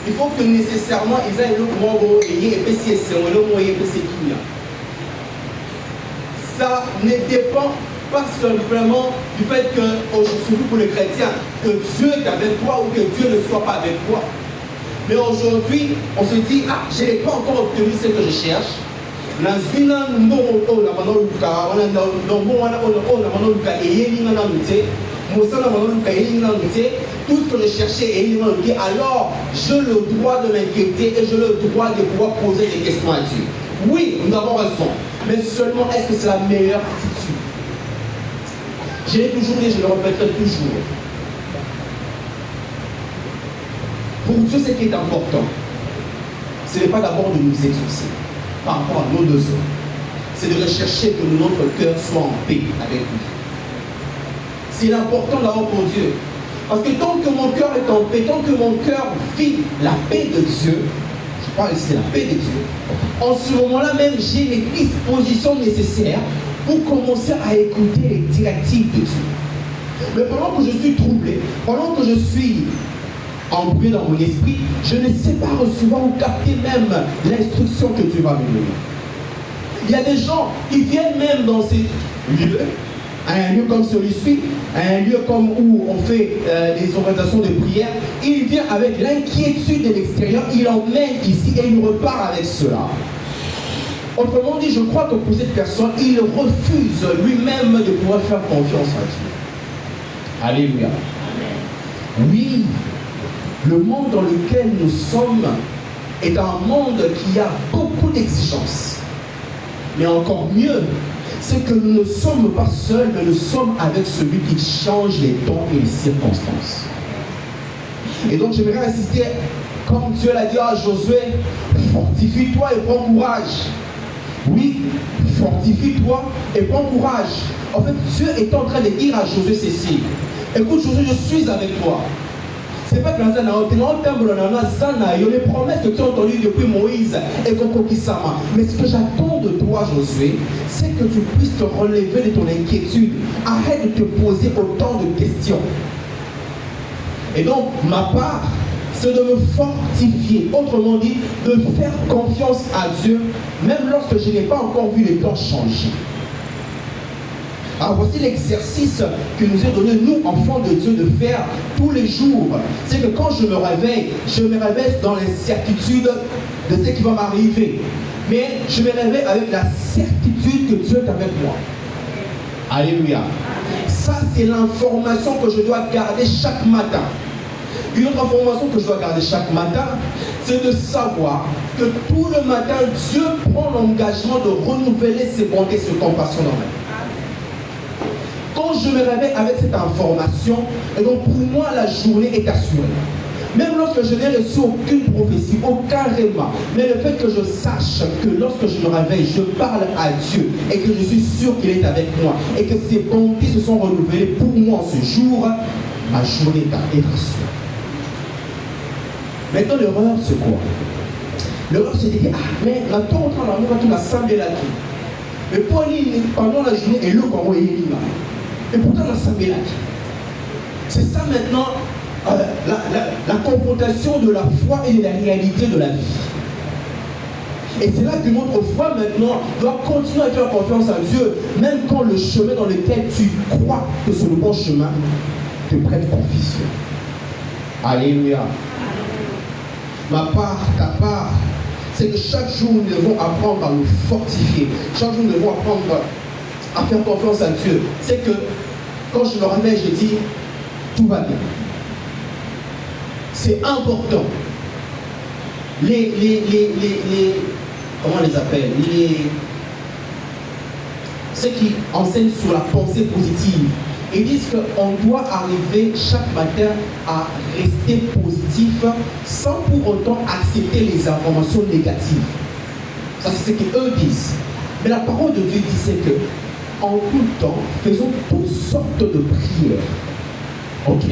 il faut que nécessairement ils aient le mot et ça ne dépend pas simplement du fait que, surtout pour les chrétiens, que Dieu est avec toi ou que Dieu ne soit pas avec toi. Mais aujourd'hui, on se dit, ah, je n'ai pas encore obtenu ce que je cherche. Tout ce que je cherchais, alors j'ai le droit de m'inquiéter et j'ai le droit de pouvoir poser des questions à Dieu. Oui, nous avons raison, mais seulement est-ce que c'est la meilleure attitude? Je l'ai toujours dit, je le répéterai toujours. Pour Dieu, ce qui est important, ce n'est pas d'abord de nous exaucer par rapport à nos besoins. C'est de rechercher que notre cœur soit en paix avec lui. C'est important d'abord pour Dieu. Parce que tant que mon cœur est en paix, tant que mon cœur vit la paix de Dieu, je parle ici de la paix de Dieu, en ce moment-là même, j'ai les dispositions nécessaires pour commencer à écouter les directives de Dieu. Mais pendant que je suis troublé, pendant que je suis embrouillé dans mon esprit, je ne sais pas recevoir ou capter même l'instruction que Dieu va me donner. Il y a des gens qui viennent même dans ces lieux, un lieu comme celui-ci, un lieu comme où on fait des organisations de prière, il vient avec l'inquiétude de l'extérieur, il emmène ici et il repart avec cela. Autrement dit, je crois que pour cette personne, il refuse lui-même de pouvoir faire confiance à Dieu. Alléluia. Amen. Oui, le monde dans lequel nous sommes est un monde qui a beaucoup d'exigences. Mais encore mieux, c'est que nous ne sommes pas seuls, mais nous sommes avec celui qui change les temps et les circonstances. Et donc j'aimerais insister, comme Dieu l'a dit à Josué, fortifie-toi et prends courage. Oui, fortifie-toi et prends courage. En fait, Dieu est en train de dire à Josué ceci. Écoute Josué, je suis avec toi. C'est pas que les promesses que tu as entendues depuis Moïse et Kokokisama. Mais ce que j'attends de toi, Josué, c'est que tu puisses te relever de ton inquiétude. Arrête de te poser autant de questions. Et donc, ma part, c'est de me fortifier. Autrement dit, de faire confiance à Dieu, même lorsque je n'ai pas encore vu les temps changer. Alors voici l'exercice que nous est donné, nous, enfants de Dieu, de faire tous les jours. C'est que quand je me réveille dans l'incertitude de ce qui va m'arriver. Mais je me réveille avec la certitude que Dieu est avec moi. Alléluia. Ça, c'est l'information que je dois garder chaque matin. Une autre information que je dois garder chaque matin, c'est de savoir que tout le matin, Dieu prend l'engagement de renouveler ses bontés, ses compassions dans ma vie. Quand je me réveille avec cette information, et donc pour moi la journée est assurée. Même lorsque je n'ai reçu aucune prophétie, aucun rhéma, mais le fait que je sache que lorsque je me réveille, je parle à Dieu et que je suis sûr qu'il est avec moi et que ses bontés se sont renouvelées pour moi en ce jour, ma journée est assurée. Maintenant l'erreur c'est quoi? L'erreur c'est de dire, ah mais la temps on a tout la samedi là. Mais pour pendant la journée, et le comment il est là. Et pourtant, la samedi c'est ça maintenant la confrontation de la foi et de la réalité de la vie. Et c'est là que notre foi maintenant doit continuer à faire confiance à Dieu, même quand le chemin dans lequel tu crois que c'est le bon chemin te prête confusion. Alléluia. Ma part, ta part, c'est que chaque jour nous devons apprendre à nous fortifier. Chaque jour nous devons apprendre à faire confiance à Dieu. C'est que quand je me réveille, je dis tout va bien. C'est important. Comment on les appelle? Ceux qui enseignent sur la pensée positive. Ils disent qu'on doit arriver chaque matin à rester positif sans pour autant accepter les informations négatives. Ça, c'est ce qu'eux disent. Mais la parole de Dieu dit c'est que en tout temps, faisons toutes sortes de prières. Ok.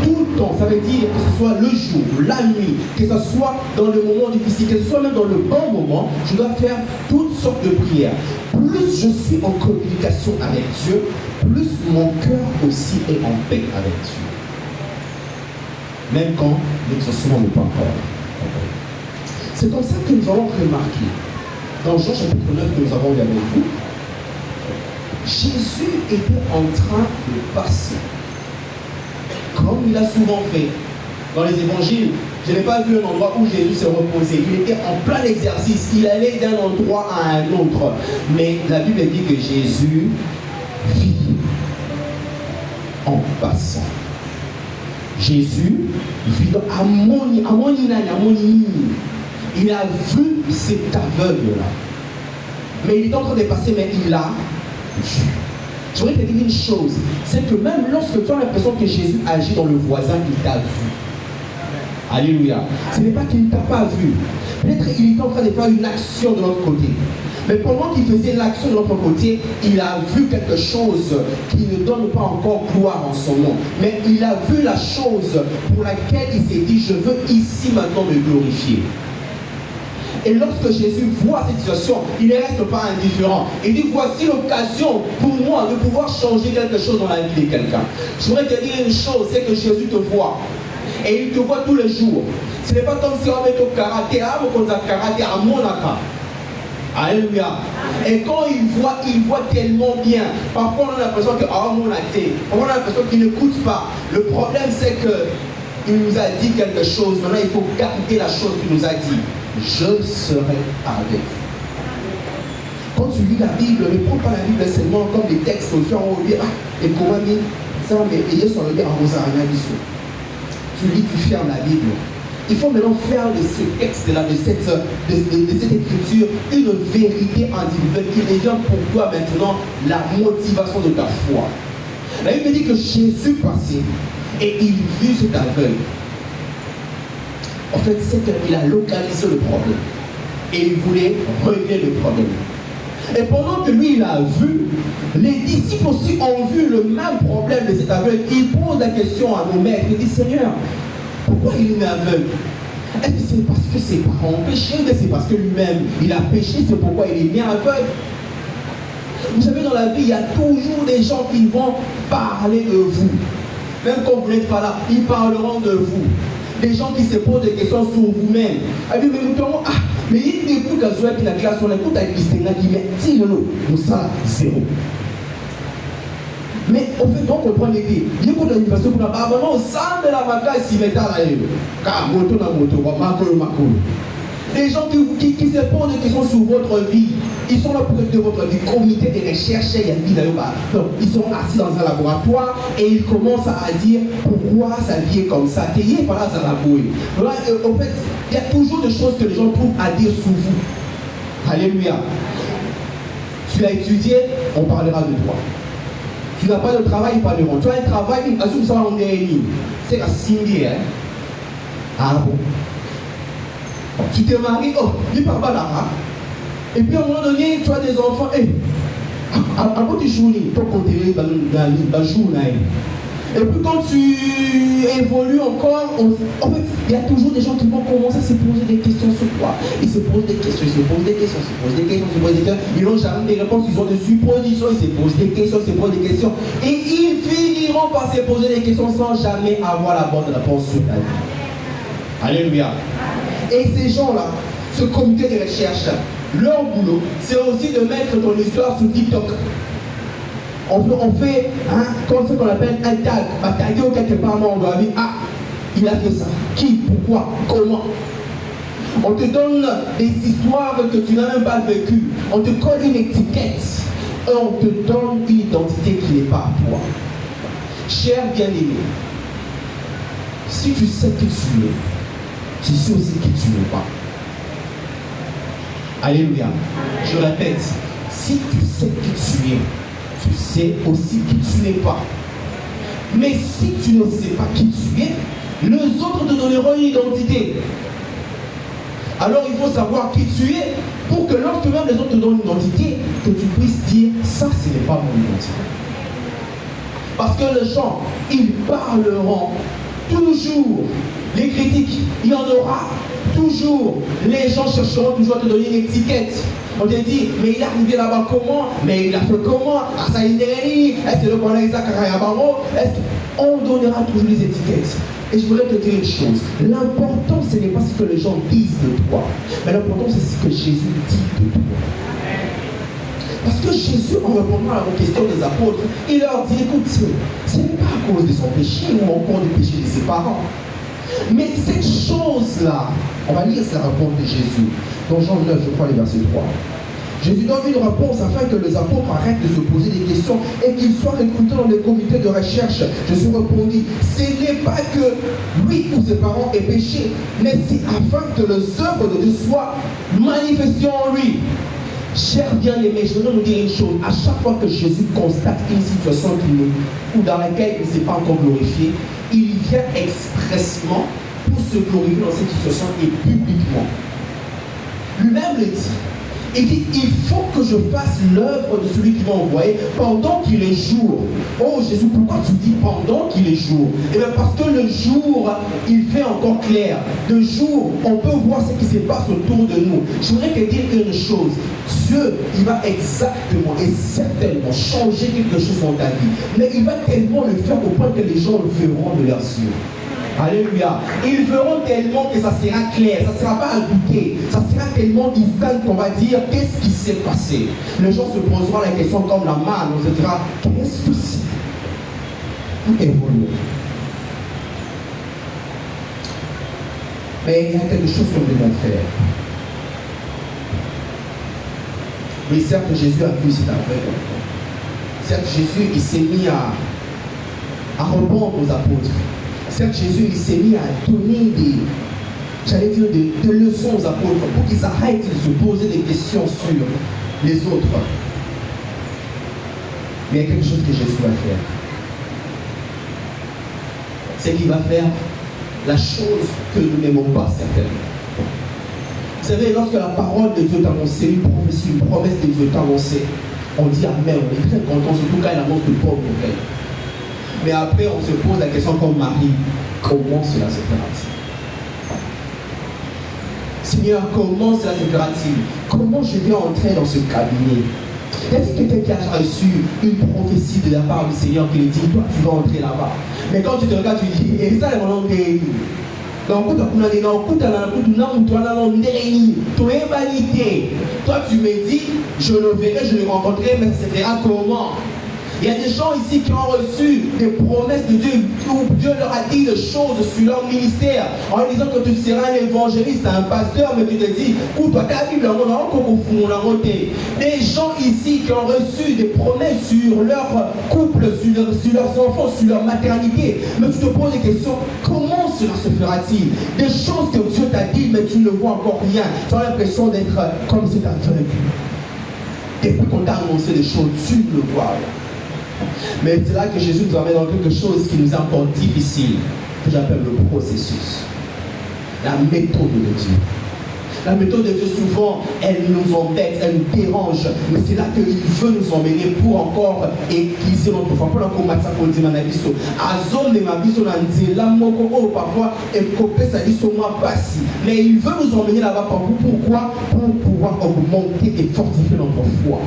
Tout le temps, ça veut dire que ce soit le jour, la nuit, que ce soit dans le moment difficile, que ce soit même dans le bon moment, je dois faire toutes sortes de prières. Plus je suis en communication avec Dieu, plus mon cœur aussi est en paix avec Dieu. même quand l'exaucement n'est pas encore. C'est comme ça que nous allons remarquer, dans Jean chapitre 9 que nous avons lu avec vous, Jésus était en train de passer, comme il a souvent fait dans les évangiles. Je n'ai pas vu un endroit où Jésus s'est reposé. Il était en plein exercice. Il allait d'un endroit à un autre. Mais la Bible dit que Jésus vit en passant. Jésus vit à Moninani. Il a vu cet aveugle-là. Mais il est en train de passer, mais il l'a vu. Je voudrais te dire une chose. C'est que même lorsque tu as l'impression que Jésus agit dans le voisin, il t'a vu. Alléluia. Ce n'est pas qu'il ne t'a pas vu. Peut-être qu'il est en train de faire une action de l'autre côté. Mais pendant qu'il faisait l'action de l'autre côté, il a vu quelque chose qui ne donne pas encore gloire en son nom. Mais il a vu la chose pour laquelle il s'est dit, je veux ici maintenant me glorifier. Et lorsque Jésus voit cette situation, il ne reste pas indifférent. Il dit, voici l'occasion pour moi de pouvoir changer quelque chose dans la vie de quelqu'un. Je voudrais te dire une chose, c'est que Jésus te voit. Et il te voit tous les jours. Ce n'est pas comme si on met au karaté, à Monaka. Alléluia. Et quand il voit tellement bien. Parfois on a l'impression que on a l'impression qu'il n'écoute pas. Le problème c'est qu'il nous a dit quelque chose. Maintenant il faut garder la chose qu'il nous a dit. Je serai avec vous. Quand tu lis la Bible, ne prends pas la Bible seulement comme des textes au fur et à mesure. Et comment dire ça, mais ayez sur le dire en tu lis, tu fermes la Bible. Il faut maintenant faire de ce texte-là, de cette écriture, une vérité individuelle qui devient pour toi maintenant la motivation de ta foi. La Bible dit que Jésus passait et il vit cet aveugle. En fait, c'est qu'il a localisé le problème et il voulait régler le problème. Et pendant que lui il a vu, les disciples aussi ont vu le même problème de cet aveugle. Ils posent la question à nos maîtres. Ils disent, Seigneur, pourquoi il est aveugle? Est-ce que c'est parce que ses parents ont péché? Ou c'est parce que lui-même il a péché? C'est pourquoi il est né aveugle? Vous savez, dans la vie, il y a toujours des gens qui vont parler de vous. Même quand vous n'êtes pas là, ils parleront de vous. Des gens qui se posent des questions sur vous-même. Mais il n'est plus qu'à jouer avec la classe, on écoute avec l'histoire qui met nous ça zéro. Mais au fait, donc on prend l'idée. Il y a une l'université pour la barbe, au sein de la vacaille, s'y met à l'air. Car moto na moto, makolo. Les gens qui se posent des questions sur votre vie, ils sont là pour aider votre vie. Comité de recherche, il y a une vie là-bas. Donc, ils sont assis dans un laboratoire et ils commencent à dire pourquoi sa vie est comme ça. En fait, il y a toujours des choses que les gens trouvent à dire sur vous. Alléluia. Tu l'as étudié, on parlera de toi. Tu n'as pas de travail, ils parleront. Tu as un travail, c'est la signer. Ah bon? Tu t'es marié, oh, il parle pas là. Et puis à un moment donné, tu as des enfants. À quoi tu joues, ton côté dans le jour. Et puis quand tu évolues encore, en fait, il y a toujours des gens qui vont commencer à se poser des questions sur toi. Ils se posent des questions, ils se posent des questions, ils se posent des questions, ils se posent des questions. Ils n'ont jamais des réponses, ils ont des suppositions, ils se posent des questions, ils se posent des questions. Et ils finiront par se poser des questions sans jamais avoir la bonne réponse sur la vie. Alléluia. Et ces gens-là, ce comité de recherche, leur boulot, c'est aussi de mettre ton histoire sur TikTok. On fait comme ce qu'on appelle un tag. Taguer quelque part, on doit dire, ah, il a fait ça. Qui, pourquoi, comment? On te donne des histoires que tu n'as même pas vécues. On te colle une étiquette. Et on te donne une identité qui n'est pas à toi. Cher bien-aimé, si tu sais qui tu es, tu sais aussi qui tu n'es pas. Alléluia. Je répète, si tu sais qui tu es, tu sais aussi qui tu n'es pas. Mais si tu ne sais pas qui tu es, les autres te donneront une identité. Alors il faut savoir qui tu es pour que lorsque même les autres te donnent une identité, que tu puisses dire, ça ce n'est pas mon identité. Parce que les gens, ils parleront toujours. Les critiques, il y en aura toujours. Les gens chercheront toujours à te donner une étiquette. On te dit, mais il est arrivé là-bas comment? Mais il a fait comment? Est-ce que le connaît Isaac Karayabaro? On donnera toujours les étiquettes. Et je voudrais te dire une chose. L'important, ce n'est pas ce que les gens disent de toi. Mais l'important, c'est ce que Jésus dit de toi. Parce que Jésus, en répondant à la question des apôtres, il leur dit, écoute, ce n'est pas à cause de son péché ou encore du péché de ses parents. Mais cette chose-là, on va lire la réponse de Jésus. Dans Jean 9, je crois, les versets 3. Jésus donne une réponse afin que les apôtres arrêtent de se poser des questions et qu'ils soient recrutés dans les comités de recherche. Jésus répondit, ce n'est pas que lui ou ses parents aient péché, mais c'est afin que les œuvres de Dieu soient manifestées en lui. Chers bien-aimés, je voudrais nous dire une chose. À chaque fois que Jésus constate une situation ou dans laquelle il ne s'est pas encore glorifié, il vient expressement pour se glorifier dans cette situation et publiquement. Lui-même le dit. Il dit, il faut que je fasse l'œuvre de celui qui m'a envoyé pendant qu'il est jour. Oh Jésus, pourquoi tu dis pendant qu'il est jour? Eh bien parce que le jour, il fait encore clair. Le jour, on peut voir ce qui se passe autour de nous. Je voudrais te dire une chose. Dieu, il va exactement et certainement changer quelque chose dans ta vie. Mais il va tellement le faire au point que les gens le verront de leurs yeux. Alléluia. Ils verront tellement que ça sera clair, ça ne sera pas à douter, ça sera tellement distinct qu'on va dire qu'est-ce qui s'est passé. Les gens se poseront la question comme la manne, on se dira qu'est-ce que c'est? Tout évolue. Mais il y a quelque chose que nous devons faire. Oui, certes, Jésus a vu cet aveugle. Certes, Jésus, il s'est mis à répondre aux apôtres. Certes, Jésus, il s'est mis à donner des leçons aux apôtres pour qu'ils arrêtent de se poser des questions sur les autres. Mais il y a quelque chose que Jésus va faire. C'est qu'il va faire la chose que nous n'aimons pas certainement. Vous savez, lorsque la parole de Dieu est annoncée, une prophétie, une promesse de Dieu est annoncée, on dit Amen, on est très content, surtout quand elle annonce de bonnes nouvelles. Mais après, on se pose la question comme Marie, comment cela se fera-t-il? Seigneur, comment cela se fera-t-il? Comment je vais entrer dans ce cabinet? Est-ce que quelqu'un qui a reçu une prophétie de la part du Seigneur qui lui dit, toi tu vas entrer là-bas? Mais quand tu te regardes, tu dis, et ça, mon nom est toi tu me dis, je le verrai, je le rencontrerai, mais ça se fera comment? Il y a des gens ici qui ont reçu des promesses de Dieu, où Dieu leur a dit des choses sur leur ministère, en disant que tu seras un évangéliste, un pasteur, mais tu te dis, toi ta Bible, des gens ici qui ont reçu des promesses sur leur couple, sur leurs enfants, sur leur maternité, mais tu te poses des questions, comment cela se fera-t-il? Des choses que Dieu t'a dit, mais tu ne vois encore rien. Tu as l'impression d'être comme cet aveugle. Depuis qu'on t'a annoncé des choses, tu ne le vois. Mais c'est là que Jésus nous amène dans quelque chose qui nous est encore difficile, que j'appelle le processus. La méthode de Dieu. La méthode de Dieu, souvent, elle nous embête, elle nous dérange. Mais c'est là qu'il veut nous emmener pour encore aiguiser notre foi. Pour encore mettre ça pour dire manabiso. Azon de ma biso nanzela moko parfois et copier sa liso moi passi. Mais il veut nous emmener là-bas pour vous. Pourquoi? Pour pouvoir augmenter et fortifier notre foi.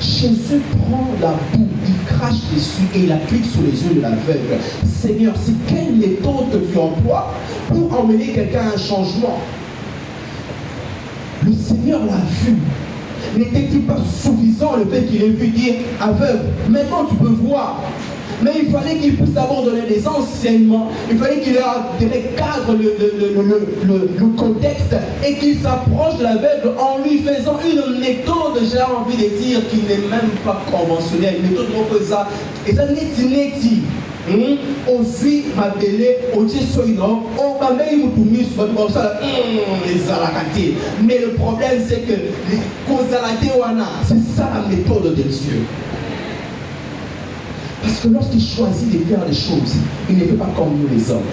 Jésus prend la boue, il crache dessus et il applique sur les yeux de l'aveugle. Seigneur, c'est quelle méthode que tu emploies pour emmener quelqu'un à un changement? Le Seigneur l'a vu. N'était-il pas suffisant le fait qu'il ait vu dire aveugle? Maintenant tu peux voir. Mais il fallait qu'il puisse d'abord donner des enseignements. Il fallait qu'il recadre le contexte et qu'il s'approche de l'aveugle en lui faisant une méthode, j'ai envie de dire, qui n'est même pas conventionnelle. Une méthode comme ça. Et ça n'est aussi m'appeler au Tissoïno, au Bamei Moutumis, mais le problème c'est que c'est ça la méthode de Dieu. Parce que lorsqu'il choisit de faire des choses, il ne fait pas comme nous les hommes.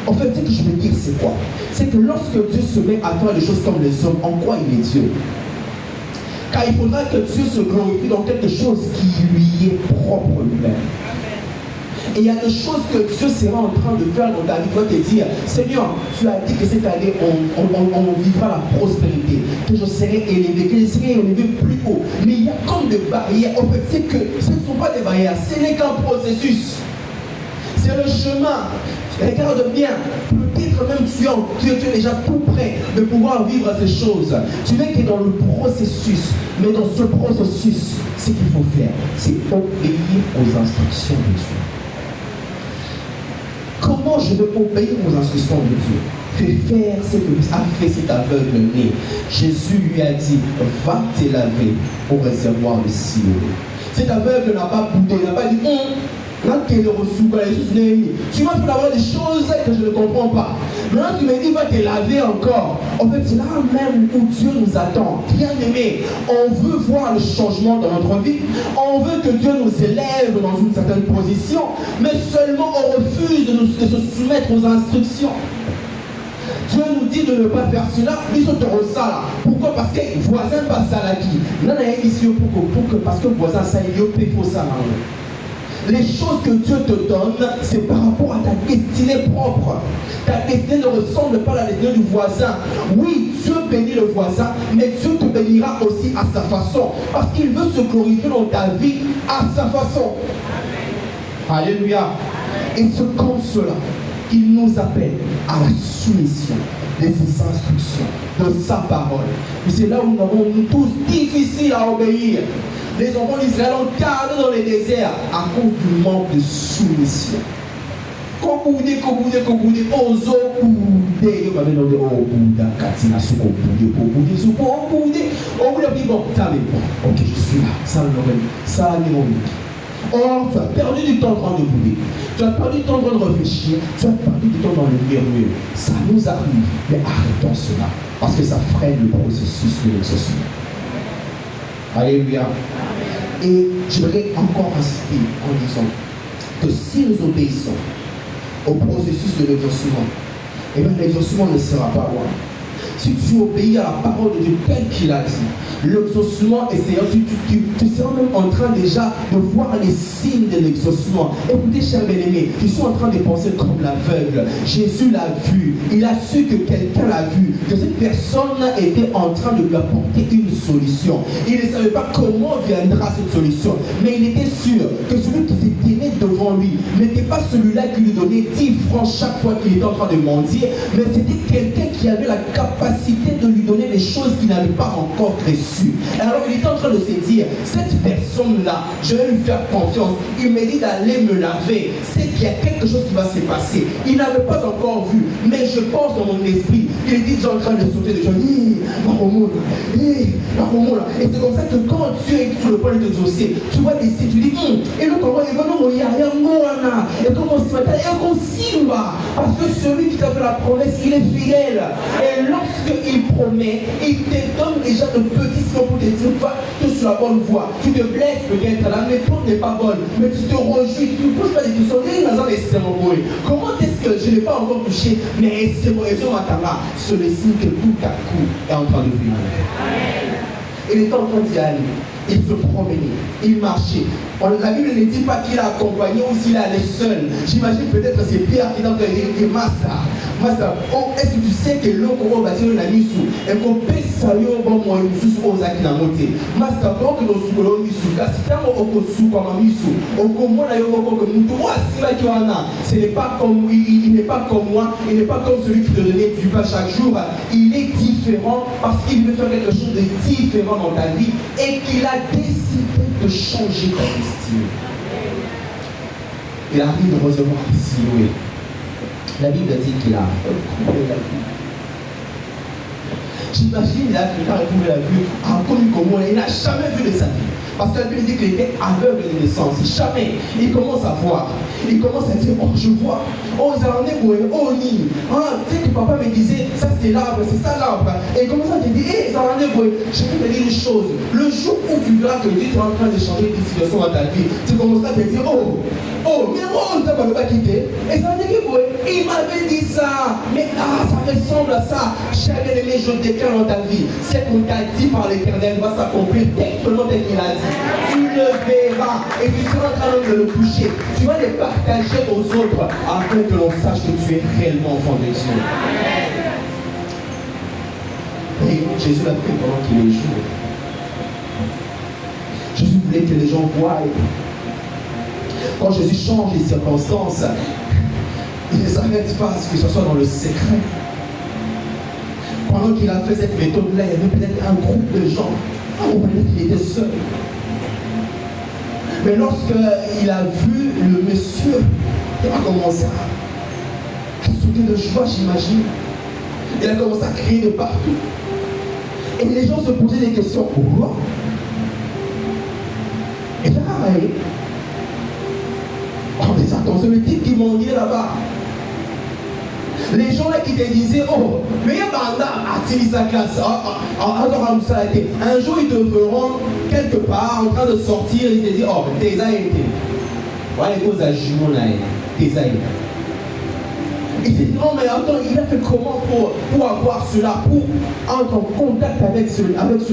En fait, ce que je veux dire, c'est quoi? C'est que lorsque Dieu se met à faire des choses comme les hommes, en quoi il est Dieu? Car il faudra que Dieu se glorifie dans quelque chose qui lui est propre lui-même. Et il y a des choses que Dieu sera en train de faire dans ta vie. Il va te dire, Seigneur, tu as dit que cette année, on vivra la prospérité, que je serai élevé, que je serai élevé plus haut. Mais il y a comme des barrières. En fait, c'est que ce ne sont pas des barrières, ce n'est qu'un processus. C'est le chemin. Regarde bien, peut-être même tu es déjà tout prêt de pouvoir vivre ces choses. Tu n'es que dans le processus, mais dans ce processus, ce qu'il faut faire, c'est obéir aux instructions de Dieu. Comment je vais obéir aux instructions de Dieu? Fais faire ce que a fait cet aveugle-né. Jésus lui a dit, va te laver au réservoir de Siloé. Cet aveugle n'a pas boudé, il n'a pas dit, tu m'as fait avoir des choses que je ne comprends pas. Maintenant tu me dis, va te laver encore. En fait, c'est là même où Dieu nous attend. Bien aimé, on veut voir le changement dans notre vie. On veut que Dieu nous élève dans une certaine position. Mais seulement on refuse de se soumettre aux instructions. Dieu nous dit de ne pas faire cela, ils sont au sala. Pourquoi? Parce que le voisin passe à la qui. Non, parce que le voisin, ça y est, faut ça. Les choses que Dieu te donne, c'est par rapport à ta destinée propre. Ta destinée ne ressemble pas à la destinée du voisin. Oui, Dieu bénit le voisin, mais Dieu te bénira aussi à sa façon. Parce qu'il veut se glorifier dans ta vie à sa façon. Alléluia. Et c'est comme cela qu'il nous appelle à la soumission de ses instructions, de sa parole. Et c'est là où nous avons tous difficile à obéir. Les enfants d'Israël ont gardé dans les déserts à cause du manque de soumission. Ok, je suis là, ça or, tu as perdu du temps en train de bouder. Tu as perdu du temps en train de réfléchir. Tu as perdu du temps dans le murmure. Ça nous arrive. Mais arrêtons cela. Parce que ça freine le processus de l'exaucement. Alléluia. Et j'aimerais encore insister en disant que si nous obéissons au processus de l'exaucement, eh bien l'exaucement ne sera pas loin. Si tu obéis à la parole de Dieu tel qu'il a dit, l'exaucement, tu seras même en train déjà de voir les signes de l'exaucement. Écoutez, chers bien-aimés, je suis en train de penser comme l'aveugle. Jésus l'a vu, il a su que quelqu'un l'a vu, que cette personne était en train de lui apporter une solution. Il ne savait pas comment viendra cette solution, mais il était sûr que celui qui s'est tenu devant lui n'était pas celui-là qui lui donnait 10 francs chaque fois qu'il était en train de mendier, mais c'était quelqu'un qui avait la capacité de lui donner des choses qu'il n'avait pas encore reçues. Alors il était en train de se dire, cette personne-là, je vais lui faire confiance. Il me dit d'aller me laver. C'est qu'il y a quelque chose qui va se passer. Il n'avait pas encore vu, mais je pense dans mon esprit qu'il est déjà en train de sauter de gens. Et c'est comme ça que quand Dieu est sur le point de t'exaucer, tu vois des sites, tu dis, et le comment il va nous y aller, et comment on se fait, et on s'y va. Parce que celui qui t'a fait la promesse, il est fidèle. Et lorsqu'il promet, il te donne déjà de petits signes pour te dire, va sur la bonne voie. Tu te blesses peut-être, la méthode n'est pas bonne, mais tu te réjouis, tu ne poses pas des questions. Comment est-ce que je n'ai pas encore touché, mais c'est mon raison à c'est le signe que tout à coup est en train de venir. Il était en train d'y aller. Il se promenait, il marchait. La Bible ne dit pas qu'il a accompagné ou s'il allait seul. J'imagine peut-être que c'est Pierre qui est en train de dire Master, oh, est-ce que tu sais que l'eau qu'on va bâtir la misu et qu'on peut saluer au bon moment sous aux akinamote. Master, quand on se voit misu, car si tu as au sous comme un misu, au comment la yoga comme nous, ce n'est pas comme il n'est pas comme moi, il n'est pas comme celui qui te donnait du pain chaque jour. Il est différent parce qu'il veut faire quelque chose de différent dans ta vie et qu'il a décidé de changer ta destinée. Il arrive de recevoir Siloé. La Bible dit qu'il a retrouvé la vue. J'imagine qu'il a retrouvé la vue, a connu comment il n'a jamais vu de sa vie. Parce que la Bible dit qu'il était aveugle de naissance. Jamais. Il commence à voir. Il commence à dire, oh je vois. Oh Zaranéboué, oh Ni. Ah, tu sais que papa me disait, ça c'est l'arbre, c'est ça l'arbre. Et il commence à te dire, hé Zaranéboué, je peux te dire une chose. Le jour où tu verras que Dieu est en train de changer une situation dans ta vie, tu commenceras à te dire, mais moi on ne t'a pas quitté. Et Zaranéboué, il m'avait dit ça. Mais ça ressemble à ça. Cher bien-aimé, je déclare dans ta vie. Ce qu'on t'a dit par l'Éternel va s'accomplir tellement tel qu'il a dit. Tu le verras et tu seras en train de le toucher. Tu vas les partager aux autres afin que l'on sache que tu es réellement enfant de Dieu. Et Jésus l'a fait pendant qu'il est jour. Jésus voulait que les gens voient. Quand Jésus change les circonstances, il ne s'arrête pas à ce que ce soit dans le secret. Pendant qu'il a fait cette méthode-là, il y avait peut-être un groupe de gens, ou peut-être qu'il était seul. Mais lorsqu'il a vu le monsieur, il a commencé à sauter de joie, j'imagine. Il a commencé à crier de partout. Et les gens se posaient des questions. Pourquoi? Et là, oh, mais attends, c'est le type qui mendiait là-bas. Les gens là qui te disaient, oh, mais il y a Banda à sa classe. Un jour, ils te verront quelque part en train de sortir. Ils te disent, oh, t'es été. Voilà les causes à jumeaux là. T'es été. Il s'est dit, non mais attends, il a fait comment pour avoir cela, pour entrer en contact avec ce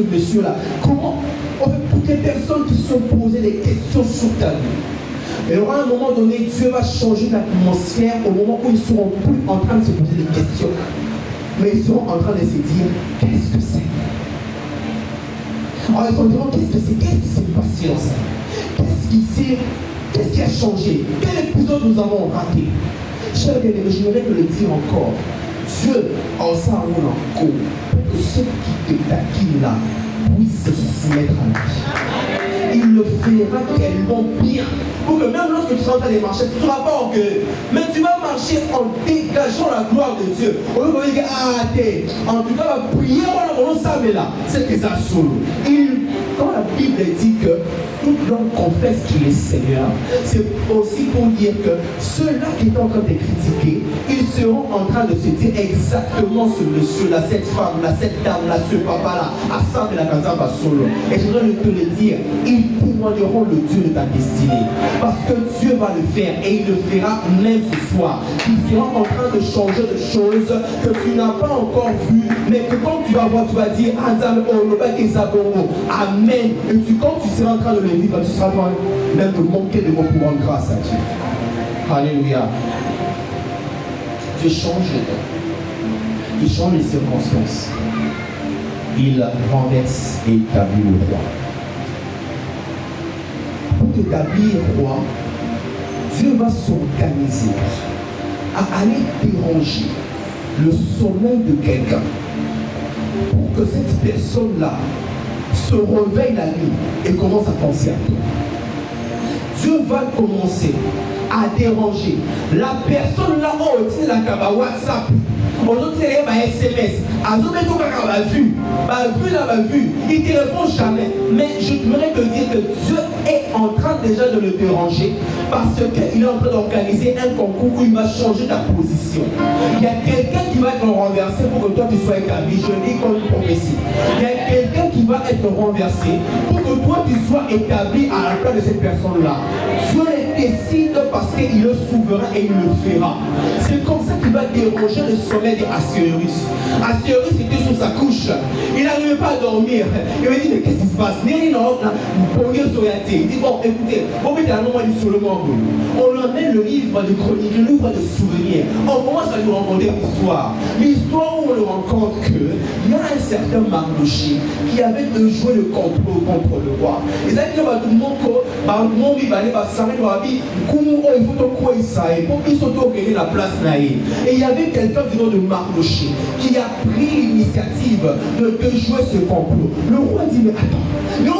monsieur-là? Comment? En fait, toutes les personnes qui se sont posées des questions sur ta vie. Et à un moment donné, Dieu va changer l'atmosphère au moment où ils ne seront plus en train de se poser des questions. Mais ils seront en train de se dire, qu'est-ce que c'est? Alors ils vont dire, qu'est-ce que c'est? Qu'est-ce qui s'est passé dans ça? Qu'est-ce qui a changé? Quel épisode nous avons raté? Chers bien-aimés, j'aimerais te le dire encore. Dieu, en ça, on pour que ceux qui te taquinent là puissent se soumettre à lui. Il le fera tellement bien. Pour que même lorsque tu seras en train de marcher, tu ne seras pas orgueilleux. Mais tu vas marcher en dégageant la gloire de Dieu. Au lieu de dire, en tout cas, la prière, on ça, mais là, c'est que ça solo. Quand la Bible dit que tout l'homme confesse qu'il est Seigneur, c'est aussi pour dire que ceux-là qui étaient en train de critiquer, ils seront en train de se dire exactement ce monsieur-là, cette femme-là, cette dame-là, ce papa-là, à ça de la Kazamba solo. Et je voudrais te le dire, ils témoigneront le Dieu de ta destinée. Parce que Dieu va le faire et il le fera même ce soir. Il sera en train de changer de choses que tu n'as pas encore vues, mais que quand tu vas voir, tu vas dire, Amen. Et quand tu seras en train de le vivre, tu seras même de manquer de mots pour rendre grâce à Dieu. Alléluia. Dieu change les temps. Il change les circonstances. Il renverse et établit le roi. Pour établir roi, Dieu va s'organiser à aller déranger le sommeil de quelqu'un pour que cette personne-là se réveille la nuit et commence à penser à toi. Dieu va commencer à déranger la personne là où tu la kaba WhatsApp. Aujourd'hui, c'est un SMS. Il ne te répond jamais. Mais je voudrais te dire que Dieu est en train déjà de le déranger parce qu'il est en train d'organiser un concours où il va changer ta position. Il y a quelqu'un qui va être renversé pour que toi tu sois établi. Je dis comme une prophétie. Il y a quelqu'un qui va être renversé pour que toi tu sois établi à la place de cette personne-là. Dieu décide parce qu'il est souverain et il le fera. C'est comme ça qu'il va déranger le sommeil d'Assuérus. Assuérus était sous sa couche. Il n'arrivait pas à dormir. Il m'a dit, mais qu'est-ce qui se passe? Il dit, bon, écoutez, on lui emmène le livre de chroniques, le livre de souvenirs. On commence à lui raconter l'histoire. L'histoire où on le rencontre qu'il y a un certain Mardochée qui avait de jouer le complot contre le roi. Et ça dit, tout le monde, il va aller, il faut quoi il pour qu'il s'auto-gagner la place naïe. Et il y avait quelqu'un du nom de Mardochée qui a pris l'initiative de jouer ce complot. Le roi dit, mais attends, nous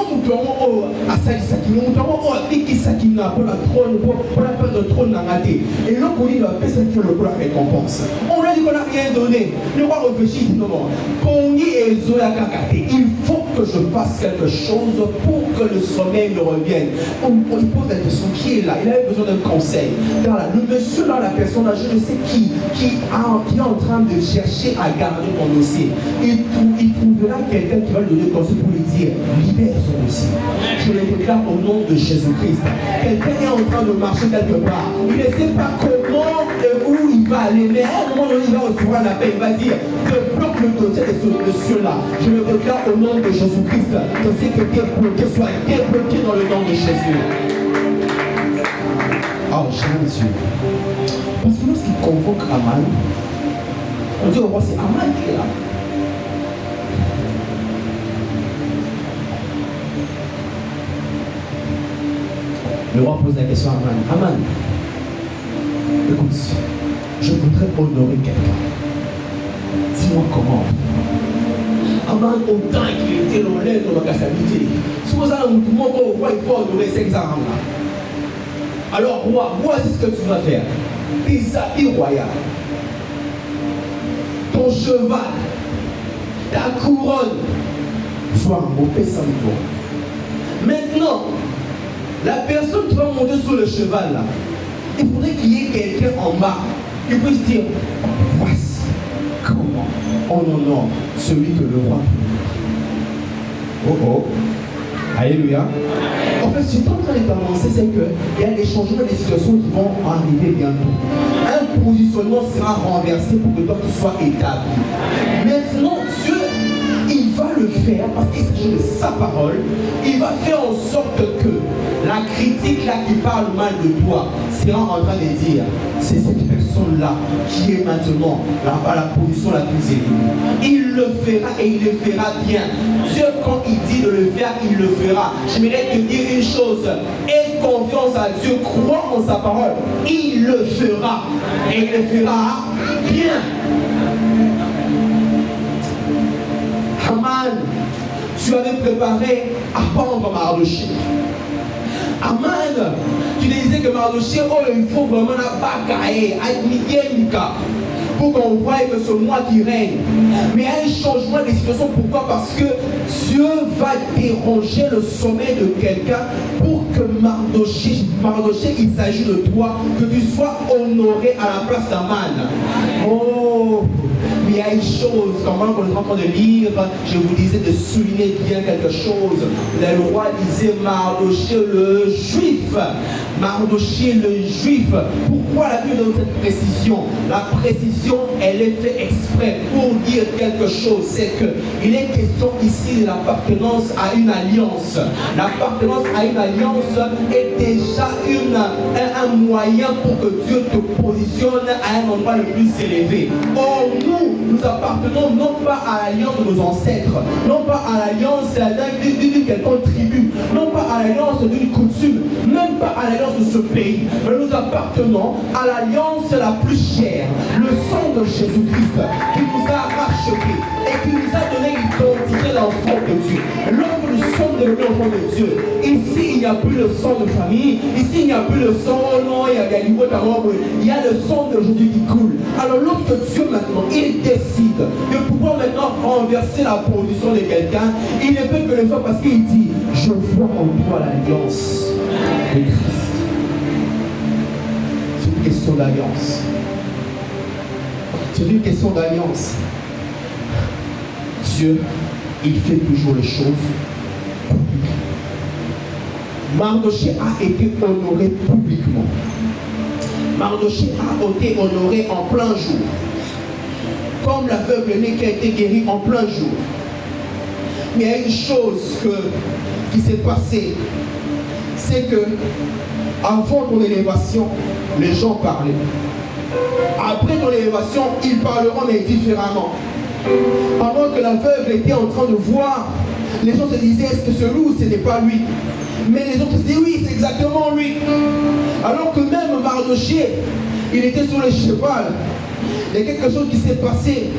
pour la perte de trône n'a raté. Et l'autre il va payer cette la récompense. On lui a dit qu'on n'a rien donné. Le roi réfléchit, non, non. Il faut que je fasse quelque chose pour que le sommeil me revienne. On lui pose la question, qui est là? Il avait besoin d'un conseil. Le monsieur là, la personne là, je ne sais qui est en train de chercher à garder ton dossier. Il trouvera quelqu'un qui va lui donner conseil pour lui dire, libère son dossier. Je le déclare au nom de Jésus-Christ. Quelqu'un est en train de marcher quelque part. Il ne sait pas comment et où il va aller, mais à un moment donné, il va recevoir la paix. Il va dire, je bloque le dossier de ce monsieur-là. Je le déclare au nom de Jésus-Christ. Que ce qui est bloqué soit débloqué dans le nom de Jésus. Oh, j'aime Dieu. Parce que lorsqu'il convoque Aman, on dit au roi, c'est Aman qui est là. Le roi pose la question à Aman. Aman, écoute, je voudrais honorer quelqu'un. Dis-moi comment. Avant autant qu'il était dans l'air de la stabilité. Si vous avez un mouvement qu'on voit, il faut honorer ces armes-là. Alors, roi, voici ce que tu vas faire. Tes habits royaux, ton cheval, ta couronne, soit un beau sans toi. Maintenant, la personne qui va monter sur le cheval là, il faudrait qu'il y ait quelqu'un en bas qui puisse dire, voici comment on honore celui que le roi veut. Oh oh. Alléluia. En fait, ce que je suis en train de t'annoncer, c'est qu'il y a des changements, des situations qui vont arriver bientôt. Un positionnement sera renversé pour que toi tu sois établi. Maintenant, Dieu, il va le faire parce qu'il s'agit de sa parole. Il va faire en sorte que la critique là qui parle mal de toi sera en train de dire, c'est cette personne-là qui est maintenant à la position la plus élevée. Il le fera et il le fera bien. Dieu, quand il dit de le faire, il le fera. J'aimerais te dire une chose. Aie confiance à Dieu, crois en sa parole. Il le fera. Et il le fera bien. Haman, tu avais préparé à pendre Mardochée. Haman, tu disais que Mardochée, oh, il faut vraiment la bagaille, pour qu'on voie que c'est moi qui règne. Mais il y a un changement de situation. Pourquoi? Parce que Dieu va déranger le sommeil de quelqu'un pour que Mardochée, il s'agit de toi, que tu sois honoré à la place d'Haman. Oh, mais il y a une chose, quand on est en train de lire, je vous disais de souligner bien quelque chose. Le roi disait Mardochée le juif. Mardochée le juif. Pourquoi la Bible donne cette précision? La précision, elle est faite exprès pour dire quelque chose. C'est qu'il est question ici de l'appartenance à une alliance. L'appartenance à une alliance est déjà un moyen pour que Dieu te positionne à un endroit le plus élevé. Or, nous appartenons non pas à l'alliance de nos ancêtres, non pas à l'alliance d'une quelconque tribu, non pas à l'alliance d'une coutume, même pas à l'alliance de ce pays, mais nous appartenons à l'alliance la plus chère, le sang de Jésus-Christ, qui nous a rachetés et qui nous a donné l'identité d'enfant de Dieu. Lorsque nous sommes devenus enfants de Dieu, ici il n'y a plus le sang de famille, ici il n'y a plus le sang, oh non, il y a le sang de Jésus qui coule. Alors lorsque Dieu maintenant, il décide de pouvoir maintenant renverser la position de quelqu'un, il ne peut que le faire parce qu'il dit, je vois en toi l'alliance de Christ. C'est une question d'alliance. C'est une question d'alliance. Dieu, il fait toujours les choses publiquement. Mardochée a été honoré publiquement. Mardochée a été honoré en plein jour. Comme l'aveugle-né qui a été guéri en plein jour. Mais il y a une chose qui s'est passée. C'est que avant ton élévation, les gens parlaient. Après ton élévation, ils parleront mais différemment. Pendant que l'aveugle était en train de voir, les gens se disaient, est-ce que ce loup, ce n'est pas lui? Mais les autres se disaient, oui, c'est exactement lui. Alors que même Mardochée, il était sur le cheval. Il y a quelque chose qui s'est passé.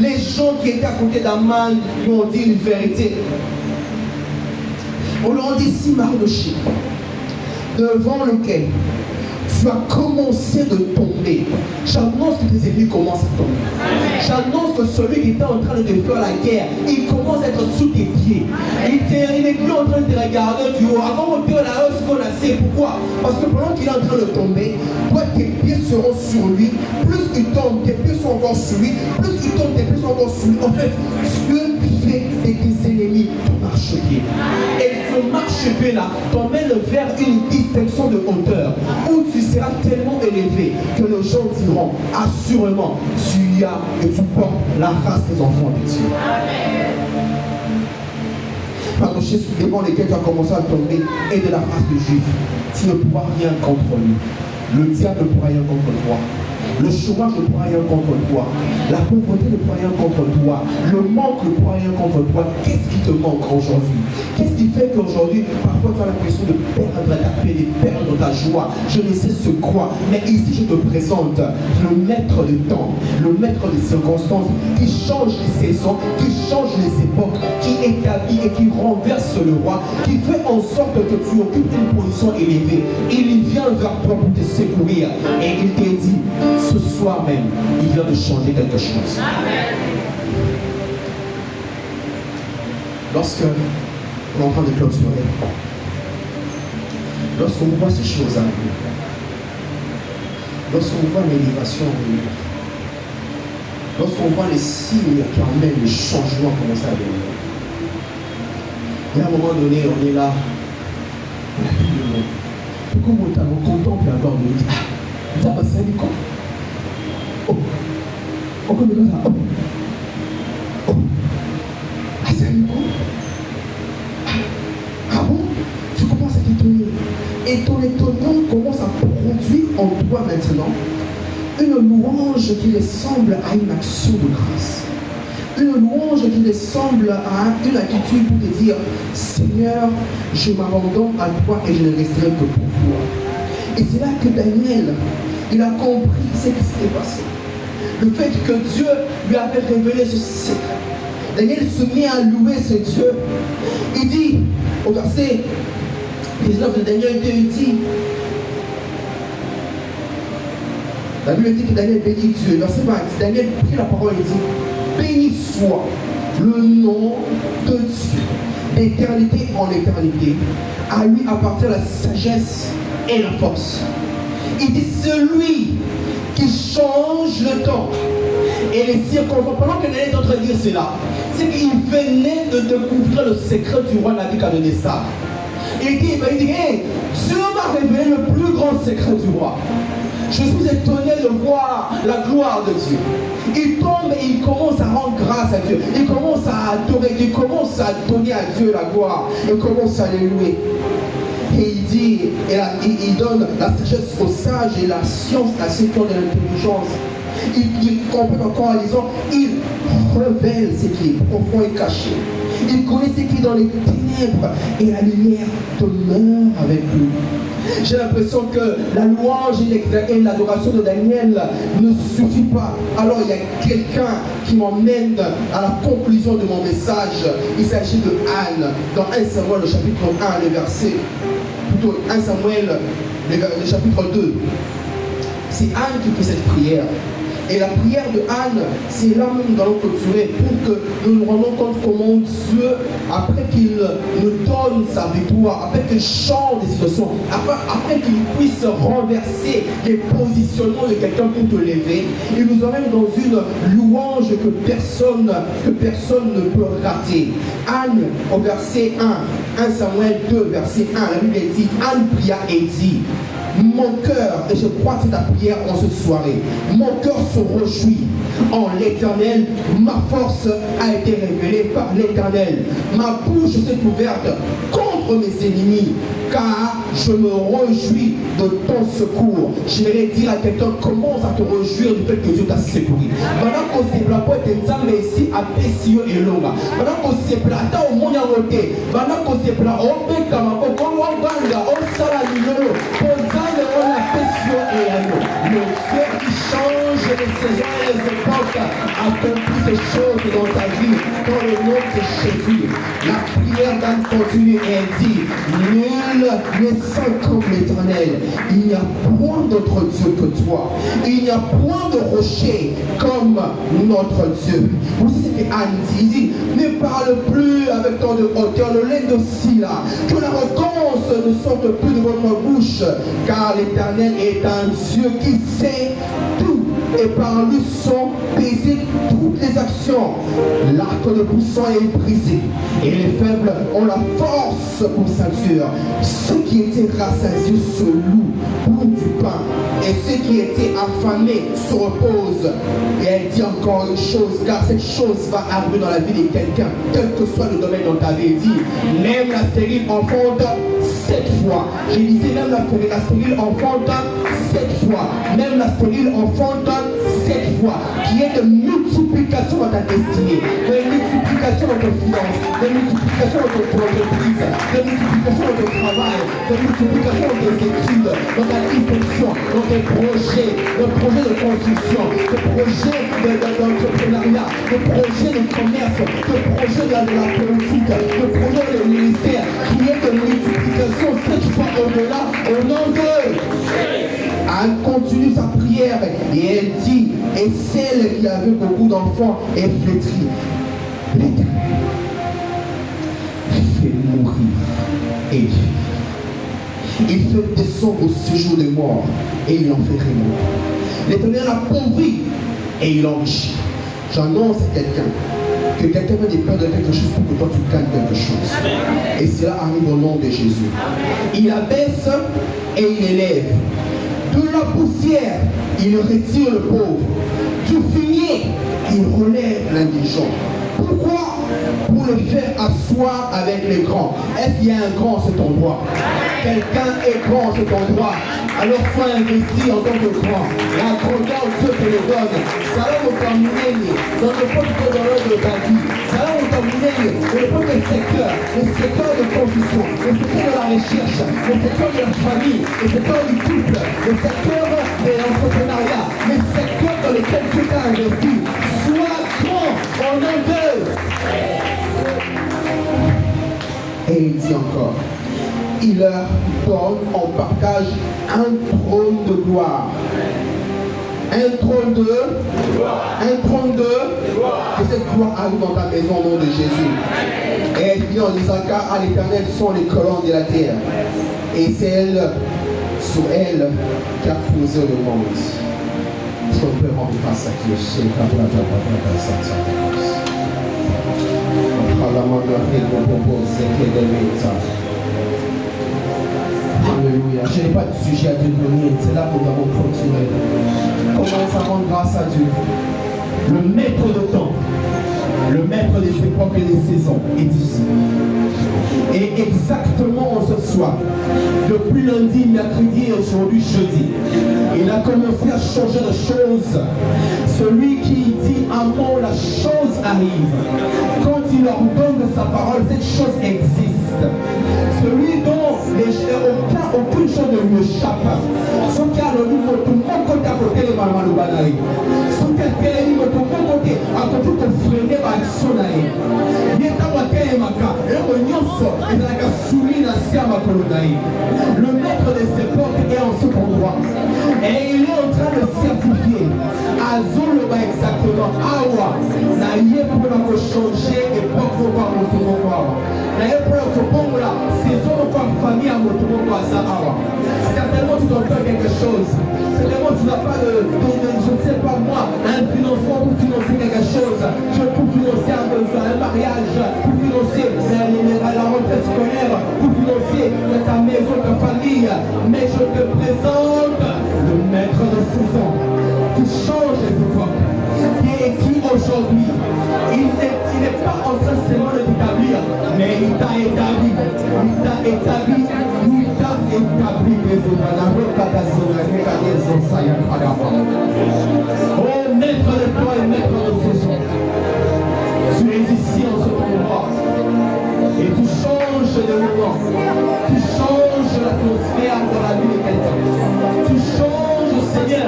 Les gens qui étaient à côté d'Haman lui ont dit une vérité. On leur a dit, si Mardochée, devant lequel tu as commencé de tomber, j'annonce que tes ennemis commencent à tomber. J'annonce que celui qui était en train de te faire la guerre, il commence à être sous tes pieds. Il n'est plus en train de te regarder du haut. Avant on peut la hausse qu'on a sait. Pourquoi? Parce que pendant qu'il est en train de tomber, toi tes pieds seront sur lui. Plus il tombe, tes pieds sont encore sur lui. Plus il tombe, tes pieds sont encore sur lui. En fait, Dieu fait de tes ennemis ton marchepied. Et ce marchepied là t'emmène vers une distinction de hauteur où tu seras tellement élevé que les gens diront assurément tu as et tu portes la race des enfants de Dieu. Mardochée devant lesquels tu as commencé à tomber et de la race de Juifs, tu ne pourras rien contre lui. Le diable ne pourra rien contre toi. Le chômage ne prend rien contre toi. La pauvreté ne prend rien contre toi. Le manque ne prend rien contre toi. Qu'est-ce qui te manque aujourd'hui? Qu'est-ce qui fait qu'aujourd'hui, parfois tu as l'impression de perdre ta paix, de perdre ta joie? Je ne sais ce quoi. Mais ici, je te présente le maître du temps, le maître des circonstances, qui change les saisons, qui change les époques, qui établit et qui renverse le roi, qui fait en sorte que tu occupes une position élevée. Il vient vers toi pour te secourir. Et il te dit, ce soir même, il vient de changer quelque chose. Lorsque on est en train de clôturer, lorsqu'on voit ces choses arriver, lorsqu'on voit l'élévation arriver, lorsqu'on voit les signes qui emmènent le changement commencer à venir, et à un moment donné, on est là, on a plus de mots. Pourquoi on contemple la gloire de Dieu? Ça va passer quoi? Oh, on connaît comme ça. Oh, ah, c'est quoi? Ah bon? Tu commences à t'étonner. Et ton étonnement commence à produire en toi maintenant une louange qui ressemble à une action de grâce. Une louange qui ressemble à une attitude pour te dire, Seigneur, je m'abandonne à toi et je ne resterai que pour toi. Et c'est là que Daniel, il a compris ce qui s'était passé. Le fait que Dieu lui avait révélé ce secret. Daniel se met à louer ce Dieu. Il dit, au verset 19 de Daniel 2, il dit, la Bible dit que Daniel bénit Dieu. Verset 20, Daniel prit la parole et dit, béni soit le nom de Dieu, d'éternité en éternité. À lui appartient la sagesse et la force. Il dit, celui qui change le temps et les circonstances. Pendant que Daniel est en train de dire cela, c'est qu'il venait de découvrir le secret du roi Nabuchodonosor. Il dit, hey, Dieu m'a révélé le plus grand secret du roi. Je suis étonné de voir la gloire de Dieu. Il tombe et il commence à rendre grâce à Dieu. Il commence à adorer, il commence à donner à Dieu la gloire. Il commence à le louer. Et il dit, il donne la sagesse aux sages et la science à ceux qui ont de l'intelligence. Il complète encore en disant, il révèle ce qui est profond et caché. Il connaît ce qui est dans les ténèbres et la lumière demeure avec lui. J'ai l'impression que la louange et l'adoration de Daniel ne suffit pas. Alors il y a quelqu'un qui m'emmène à la conclusion de mon message. Il s'agit de Anne, dans 1 Samuel, le chapitre 1, le verset, plutôt 1 Samuel, le chapitre 2. C'est Anne qui fait cette prière. Et la prière de Anne, c'est là même nous allons clôturer pour que nous nous rendons compte comment Dieu, après qu'il nous donne sa victoire, après qu'il change des situations, après qu'il puisse renverser les positionnements de quelqu'un pour te lever, il nous emmène dans une louange que personne ne peut rater. Anne, au verset 1 Samuel 2, verset 1, la Bible dit, Anne pria et dit, mon cœur, et je crois que c'est ta prière en cette soirée, mon cœur se réjouit en l'Éternel, ma force a été révélée par l'Éternel, ma bouche s'est ouverte contre mes ennemis, car je me réjouis de ton secours. Je vais dire à quelqu'un, commence à te réjouir du fait que Dieu t'a secouru. Pendant qu'on se plaint, pour être mais ici à Pessio et Longa. Pendant qu'on se plaint, au monde en côté. Pendant qu'on se plaint, on peut comme on banga, on salamino, on zane, on a Pessio et Longa. Le Dieu qui change les saisons et les époques accomplit ces choses dans ta vie, dans le nom de Jésus. La prière d'Anne continue et elle dit, nul n'est saint comme l'Éternel. Il n'y a point d'autre Dieu que toi. Il n'y a point de rocher comme notre Dieu. Vous savez ce que Anne dit? Il dit, ne parle plus avec tant de hauteur, ne l'aide aussi là. Que l'arrogance ne sorte plus de votre bouche, car l'Éternel est un Dieu qui sait tout. Et par lui sont baisées toutes les actions. L'arc de puissant est brisé. Et les faibles ont la force pour ceinture. Ceux qui étaient rassasiés se louent pour du pain. Et ceux qui étaient affamés se reposent. Et elle dit encore une chose, car cette chose va arriver dans la vie de quelqu'un, quel que soit le domaine dont tu avais dit. Même la stérile enfante 7 fois. Je disais même la stérile enfante 7 7 fois. Même la stérile enfante 7 fois. Qu'il y ait de multiplication dans ta destinée, de multiplication dans tes finances, de multiplication dans ton entreprise, de multiplication dans ton travail, de multiplication dans tes études, dans ta distribution, dans tes projets, de projets de construction, de projets d'entrepreneuriat, de projets de commerce, de projets de la politique, de projets de ministère, qu'il y ait de multiplication 7 fois au-delà, au nom de... Elle continue sa prière et elle dit, et celle qui avait beaucoup d'enfants est flétrie. L'Éternel fait mourir et vivre. Il fait descendre au séjour des morts et il en fait remonter. L'Éternel appauvrit et il enrichit. J'annonce à quelqu'un que quelqu'un va dépendre de quelque chose pour que toi tu gagnes quelque chose. Et cela arrive au nom de Jésus. Il abaisse et il élève. De la poussière, il retire le pauvre. Du fumier, il relève l'indigent. Pourquoi? Pour le faire asseoir avec les grands. Est-ce qu'il y a un grand à cet endroit? Quelqu'un est grand à cet endroit. Alors sois investi en tant que grand. La grandeur Dieu te le donne. Ça va vous terminer dans le poste de l'ordre de ta vie. Ça va vous terminer dans le premier secteur. Le secteur de construction, le secteur de la recherche, le secteur de la famille, le secteur du couple, le secteur de l'entrepreneuriat, le secteur dans lequel tu t'as investi. Sois grand en nom d'eux. Et il dit encore, il leur donne en partage un trône de gloire. Un trône de gloire. Un trône de gloire. Que cette gloire arrive dans ta maison au nom de Jésus. Et elle dit en disant, car à l'Éternel sont les colonnes de la terre. Et c'est elle, sur elle, qu'a posé le monde. Est-ce qu'on peut rendre grâce à Dieu? Alléluia. Je n'ai pas de sujet à te donner. C'est là que nous allons continuer. Commence à rendre grâce à Dieu. Le maître de temps, le maître des époques et des saisons est ici. Et exactement ce soir, depuis lundi, mercredi et aujourd'hui jeudi, il a commencé à changer de choses. Celui qui dit un mot, la chose arrive. Quand il leur donne de sa parole, cette chose existe. Celui dont aucune chose ne lui échappe. Ce qui a le niveau, tout le monde côté à côté de Malmalubanaï. Ce qui a le niveau, tout le monde côté à côté de freiner l'action. Il est à côté de Maka. Et le maître de ses portes est en ce endroit. Et il est en train de certifier. Azoloba exactement. Awa. Naïe pour la changer et pour pouvoir le pouvoir. Naïe pour la pouvoir. C'est son famille à votre pouvoir. Certainement tu dois faire quelque chose. Certainement tu n'as pas de, je ne sais pas moi, un financement pour financer quelque chose. Pour financer un mariage, pour financer la rentrée scolaire, pour financer ta maison, ta famille. Mais je te présente le maître de saison qui change les époques, qui aujourd'hui, il n'est pas en train seulement de t'établir, mais il t'a établi, oh maître de toi et maître de saison, tu es ici en ce endroit et tu changes de moment, tu changes l'atmosphère dans la vie de quelqu'un, tu changes, Seigneur,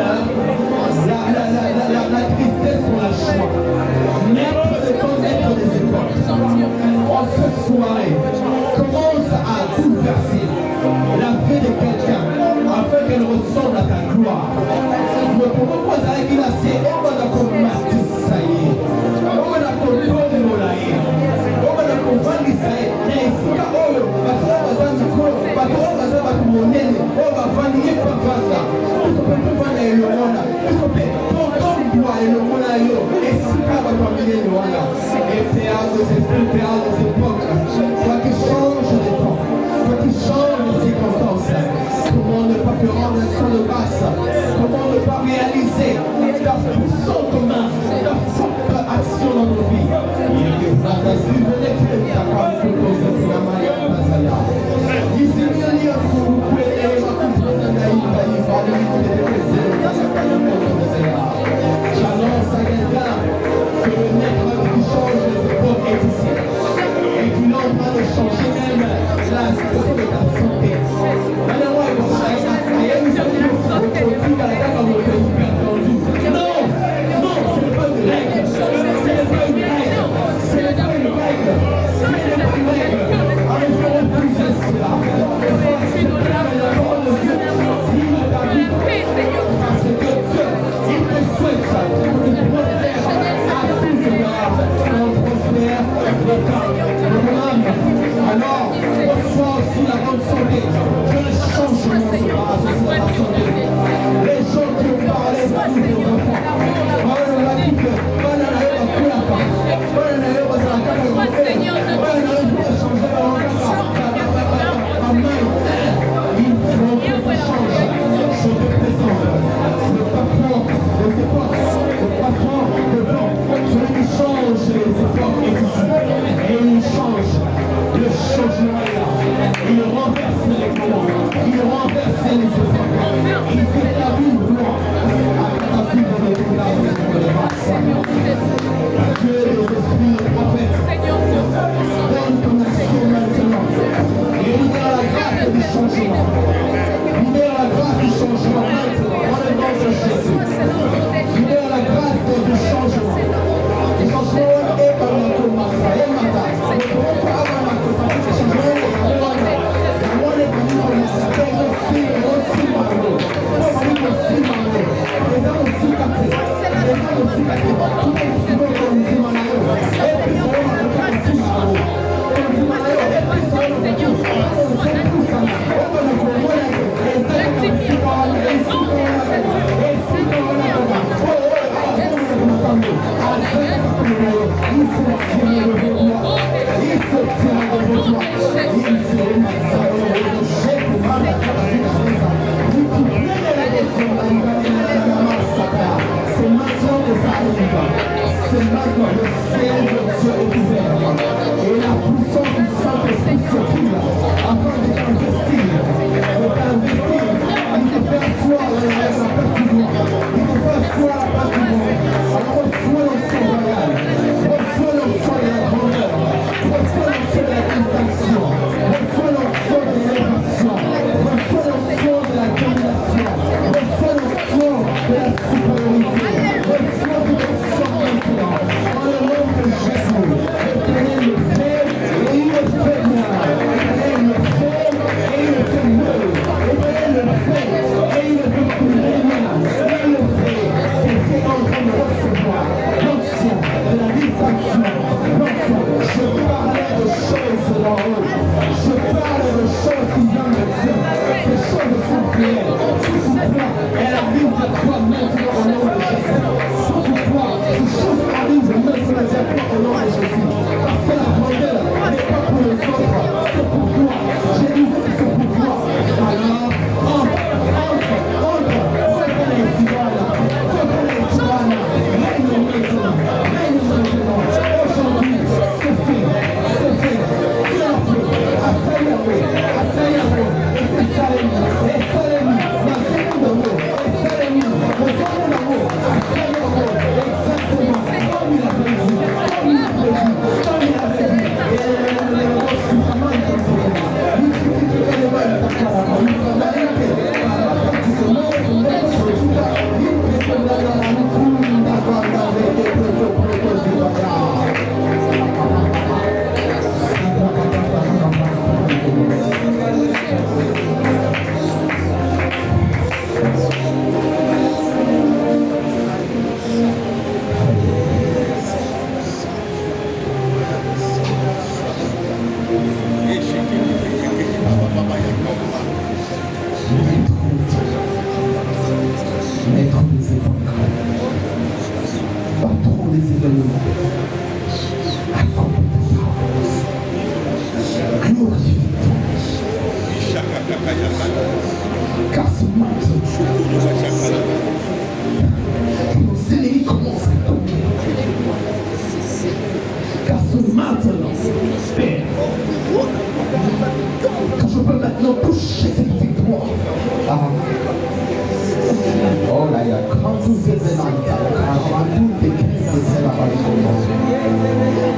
la tristesse ou la joie. Maître de ton maître des époques, en cette soirée, commence à bouleverser la vie de quelqu'un afin qu'elle ressemble à ta gloire. Ne pouvons pas aller qu'il a assez, on va la combattre, ça y est. On va la comprendre, on va la comprendre, ça y est. Mais si la oyo, on va faire un micro, on va faire un monnaie, on va vaniller par vasa. On peut pas vanner le monde. On peut pas et le monde a eu. Et si pas va terminer le monde. Et théâtre des esprits, théâtre des époques. Toi qui change les temps. Toi qui change les circonstances. Comment ne pas te rendre action de grâce? Comment ne pas réaliser ta puissante main, ta forte action dans nos vies? Il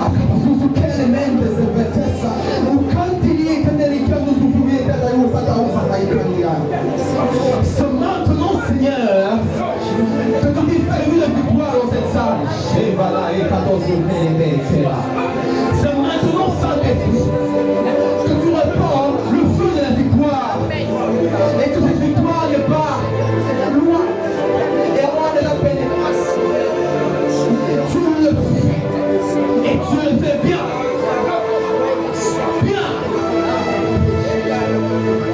Akabasusu kele mende zebetesa, ukanti liye kandelika était là. C'est maintenant, Saint-Esprit, que tu reprends le feu de la victoire. Et que cette victoire n'est pas loin. Et loin de la pénétration. Tu le fais. Et tu le fais bien. Bien.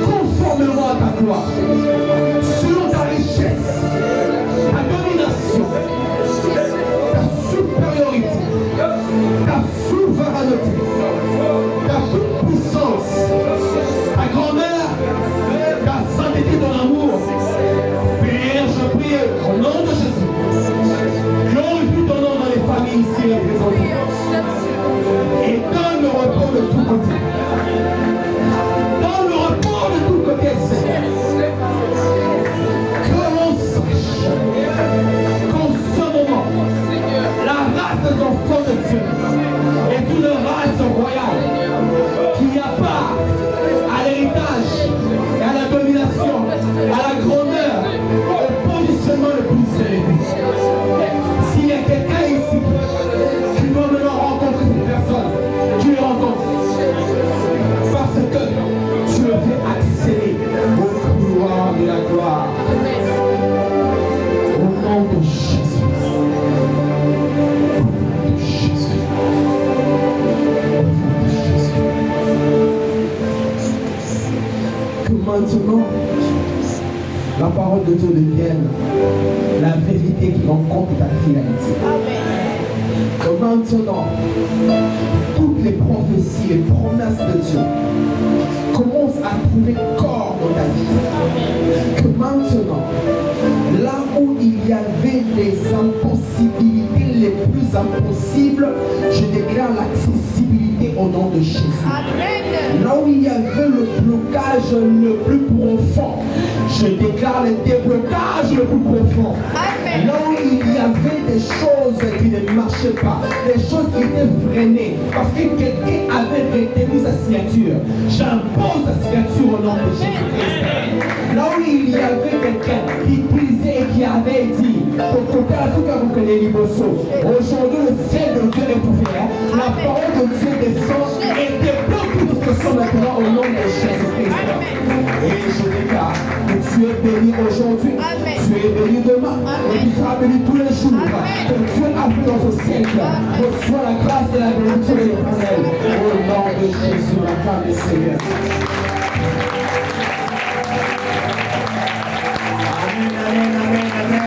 Conformément à ta gloire. Selon ta richesse. Ta domination. Ta supériorité. Ta souveraineté. Ta toute-puissance. Ta grandeur. Ta sainteté, ton amour. Père, je prie au nom de Jésus. Glorifie ton nom dans les familles ici représentées. Et donne le repos de tous côtés. Donne le repos de tous côtés, Seigneur. Que l'on sache qu'en ce moment, la race des enfants de Dieu est une race royale qui a part à l'héritage et à la domination, à la grandeur, au positionnement le plus élevé. S'il y a quelqu'un ici qui doit maintenant rencontrer cette personne, tu le rencontres. Parce que tu le fais accéder au couloir de la gloire. Au nom de Jésus. Au nom de Jésus. Au nom de Jésus. Que maintenant, la parole de Dieu devienne la vérité qui rencontre ta finalité. Que maintenant, toutes les prophéties, les promesses de Dieu commencent à trouver corps dans ta vie. Que maintenant, là où il y avait des impossibilités les plus impossibles, je déclare l'accessibilité au nom de Jésus. Là où il y avait le blocage le plus profond, je déclare le déblocage le plus profond. Là où il y avait des choses qui ne marchaient pas, des choses qui étaient freinées, parce que quelqu'un avait retenu sa signature, j'impose sa signature au nom de Jésus-Christ. Là où il y avait quelqu'un qui disait et qui avait dit, aujourd'hui le ciel de Dieu est ouvert, la parole de Dieu descend et débloque toute question maintenant au nom de Jésus-Christ. Et je déclare que tu es béni aujourd'hui, tu es béni demain, et tu seras béni tous les jours. Que Dieu a fait dans ce siècle, reçois la grâce de la bénédiction de l'Éternel. Au nom de Jésus, la femme du Seigneur.